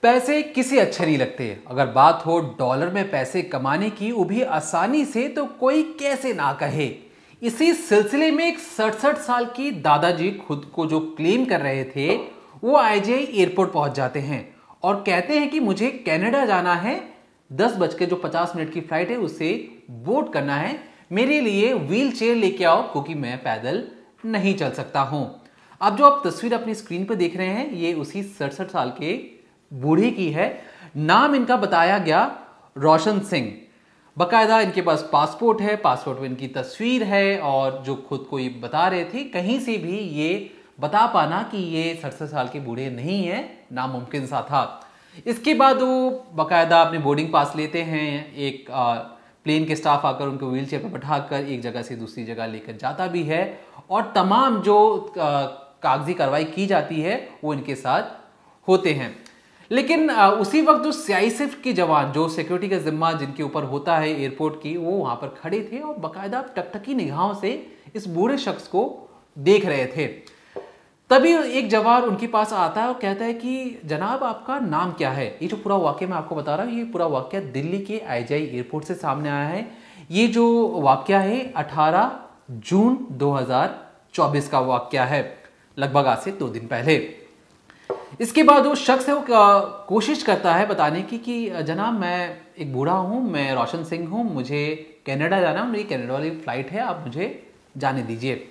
पैसे किसी अच्छे नहीं लगते। अगर बात हो डॉलर में पैसे कमाने की, वो भी आसानी से, तो कोई कैसे ना कहे। इसी सिलसिले में एक 67 साल की दादाजी खुद को जो क्लेम कर रहे थे, वो आईजीआई एयरपोर्ट पहुंच जाते हैं और कहते हैं कि मुझे कनाडा जाना है, 10:50 की फ्लाइट है, उसे बोर्ड करना है, मेरे लिए व्हील चेयर लेके आओ क्योंकि मैं पैदल नहीं चल सकता हूं। अब जो आप तस्वीर अपनी स्क्रीन पर देख रहे हैं, ये उसी 67 साल के बूढ़े की है। नाम इनका बताया गया रोशन सिंह। बकायदा इनके पास पासपोर्ट है, पासपोर्ट में इनकी तस्वीर है और जो खुद को ये बता रहे थे, कहीं से भी ये बता पाना कि ये 67 साल के बूढ़े नहीं है, नामुमकिन सा था। इसके बाद वो बकायदा अपने बोर्डिंग पास लेते हैं। एक प्लेन के स्टाफ आकर उनको व्हील चेयर पर बैठाकर एक जगह से दूसरी जगह लेकर जाता भी है और तमाम जो कागजी कार्रवाई की जाती है वो इनके साथ होते हैं। लेकिन उसी वक्त जो सीआईएसएफ के जवान, जो सिक्योरिटी का जिम्मा जिनके ऊपर होता है एयरपोर्ट की, वो वहां पर खड़े थे और बकायदा टकटकी निगाहों से इस बूढ़े शख्स को देख रहे थे। तभी एक जवान उनके पास आता है और कहता है कि जनाब आपका नाम क्या है। ये जो पूरा वाक्य मैं आपको बता रहा हूँ, ये पूरा वाक्य दिल्ली के आईजीआई एयरपोर्ट से सामने आया है। ये जो वाक्य है 18 जून 2024 का वाक्य है, लगभग आज से 2 दिन पहले। इसके बाद वो शख्स है, वो कोशिश करता है बताने की कि जनाब मैं एक बूढ़ा हूं, मैं रोशन सिंह हूं, मुझे कनाडा जाना है, मेरी कनाडा वाली फ्लाइट है, आप मुझे जाने दीजिए।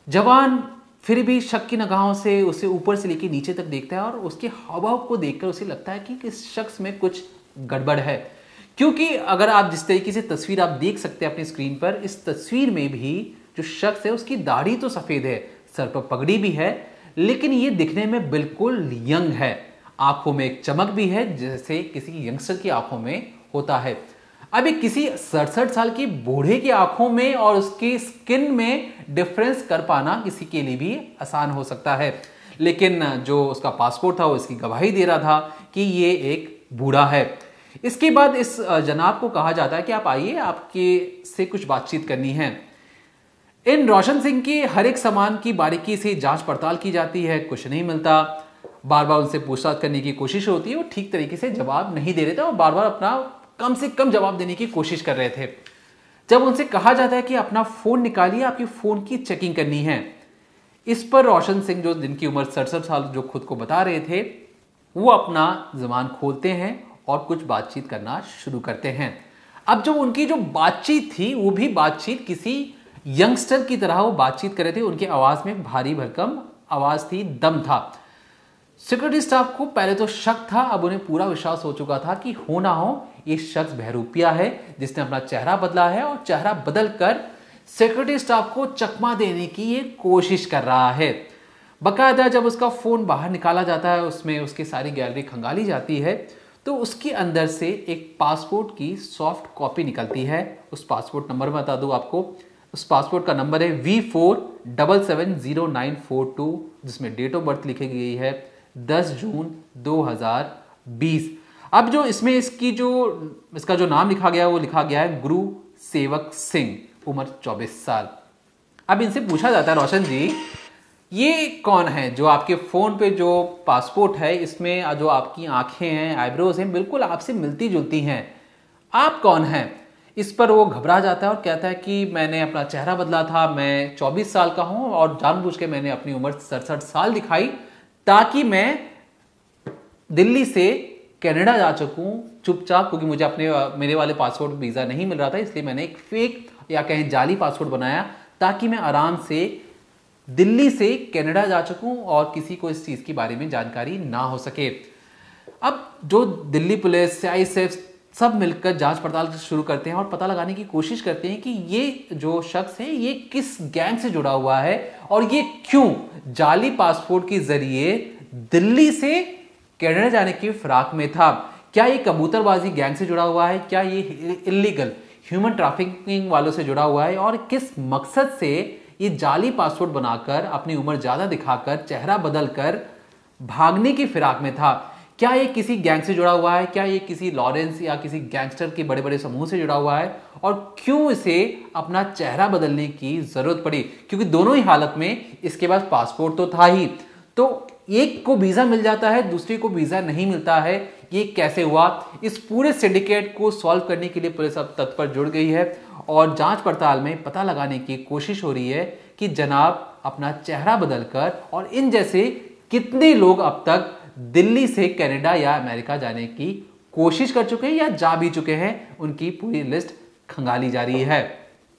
जवान फिर भी शक की निगाहों से उसे ऊपर से लेकर नीचे तक देखता है और उसके हावभाव को देखकर उसे लगता है कि इस शख्स में कुछ गड़बड़ है। क्योंकि अगर आप जिस तरीके से तस्वीर आप देख सकते हैं अपनी स्क्रीन पर, इस तस्वीर में भी जो शख्स है उसकी दाढ़ी तो सफेद है, सर पर पगड़ी भी है, लेकिन ये दिखने में बिल्कुल यंग है। आंखों में एक चमक भी है जैसे किसी यंगस्टर की आंखों में होता है। अभी किसी 67 साल की बूढ़े की आंखों में और उसकी स्किन में डिफरेंस कर पाना किसी के लिए भी आसान हो सकता है, लेकिन जो उसका पासपोर्ट था वो इसकी गवाही दे रहा था कि ये एक बूढ़ा है। इसके बाद इस जनाब को कहा जाता है कि आप आइए, आपके से कुछ बातचीत करनी है। इन रोशन सिंह की हर एक सामान की बारीकी से जांच पड़ताल की जाती है, कुछ नहीं मिलता। बार बार उनसे पूछताछ करने की कोशिश होती है, वो ठीक तरीके से जवाब नहीं दे रहे थे और बार बार अपना कम से कम जवाब देने की कोशिश कर रहे थे। जब उनसे कहा जाता है कि अपना फोन निकालिए, आपकी फोन की चेकिंग करनी है, इस पर रोशन सिंह, जो जिनकी उम्र 67 साल जो खुद को बता रहे थे, वो अपना जुबान खोलते हैं और कुछ बातचीत करना शुरू करते हैं। अब जो उनकी जो बातचीत थी, वो भी बातचीत किसी यंगस्टर की तरह वो बातचीत कर रहे थे। उनकी आवाज में भारी भरकम आवाज थी, दम था। सिक्योरिटी स्टाफ को पहले तो शक था, अब उन्हें पूरा विश्वास हो चुका था कि हो ना हो ये शख्स बहरूपिया है जिसने अपना चेहरा बदला है और चेहरा बदल कर सिक्योरिटी स्टाफ को चकमा देने की ये कोशिश कर रहा है। बकायदा जब उसका फोन बाहर निकाला जाता है, उसमें उसकी सारी गैलरी खंगाली जाती है, तो उसके अंदर से एक पासपोर्ट की सॉफ्ट कॉपी निकलती है। उस पासपोर्ट नंबर में बता दूं आपको, उस पासपोर्ट का नंबर है V4770942, जिसमें डेट ऑफ बर्थ लिखी गई है 10 जून 2020। अब जो इसमें इसका जो नाम लिखा गया वो लिखा गया है गुरु सेवक सिंह, उम्र 24 साल। अब इनसे पूछा जाता है, रोशन जी ये कौन है? जो आपके फोन पे जो पासपोर्ट है, इसमें जो आपकी आंखें हैं, आईब्रोज हैं, बिल्कुल आपसे मिलती जुलती हैं, आप कौन हैं? इस पर वो घबरा जाता है और कहता है कि मैंने अपना चेहरा बदला था, मैं 24 साल का हूं और जानबूझ के मैंने अपनी उम्र 67 साल दिखाई ताकि मैं दिल्ली से कनाडा जा सकूं चुपचाप, क्योंकि मुझे मेरे वाले पासपोर्ट वीजा नहीं मिल रहा था, इसलिए मैंने एक फेक या कहें जाली पासपोर्ट बनाया ताकि मैं आराम से दिल्ली से कनाडा जा सकूं और किसी को इस चीज के बारे में जानकारी ना हो सके। अब जो दिल्ली पुलिस, सीआईएसएफ सब मिलकर जांच पड़ताल शुरू करते हैं और पता लगाने की कोशिश करते हैं कि ये जो शख्स है ये किस गैंग से जुड़ा हुआ है और ये क्यों जाली पासपोर्ट के जरिए दिल्ली से कनाडा जाने की फिराक में था। क्या ये कबूतरबाजी गैंग से जुड़ा हुआ है? क्या ये इलीगल ह्यूमन ट्रैफिकिंग वालों से जुड़ा हुआ है? और किस मकसद से ये जाली पासपोर्ट बनाकर अपनी उम्र ज्यादा दिखाकर चेहरा बदलकर भागने की फिराक में था? क्या ये किसी गैंग से जुड़ा हुआ है? क्या ये किसी लॉरेंस या किसी गैंगस्टर के बड़े बड़े समूह से जुड़ा हुआ है? और क्यों इसे अपना चेहरा बदलने की जरूरत पड़ी? क्योंकि दोनों ही हालत में इसके पास पासपोर्ट तो था ही। तो एक को वीजा मिल जाता है, दूसरे को वीजा नहीं मिलता है। ये कैसे हुआ? इस पूरे सिंडिकेट को सॉल्व करने के लिए पुलिस अब तत्पर जुड़ गई है और जांच पड़ताल में पता लगाने की कोशिश हो रही है कि जनाब अपना चेहरा बदलकर और इन जैसे कितने लोग अब तक दिल्ली से कनाडा या अमेरिका जाने की कोशिश कर चुके हैं या जा भी चुके हैं, उनकी पूरी लिस्ट खंगाली जा रही है।